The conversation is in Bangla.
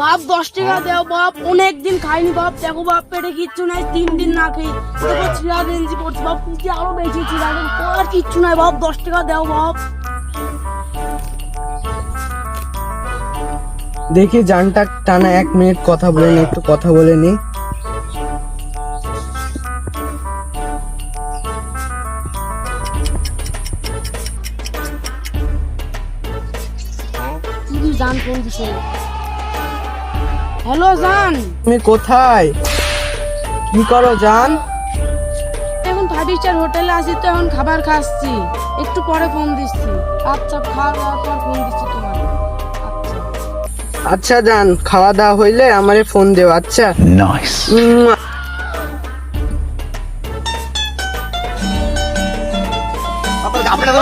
বাপ 10 টাকা দাও বাপ, অনেক দিন খাইনি বাপ। দেখো বাপ পেটে কিচ্ছু নাই, 3 দিন না খেয়ে দেখো ছিড়া গেঞ্জি পড়ছি বাপ, পুঁতে আরো বেশি ছিড়া গেঞ্জি, আর কিচ্ছু নাই বাপ। 10 টাকা দাও বাপ। দেখি জানটা টানা 1 মিনিট কথা বলে নি, একটু কথা বলে নি। জান ফোন দিছে। হ্যালো জান, তুমি কোথায়, কি করো জান? এখন 5 স্টার হোটেলে আছি তো, এখন খাবার খাচ্ছি, একটু পরে ফোন দিচ্ছি। আচ্ছা, খাওয়া দাওয়ার পর ফোন দিচ্ছি তোমার। আচ্ছা আচ্ছা জান, খাওয়া দাওয়া হইলে আমারে ফোন দেও। আচ্ছা নাইস। আপনারা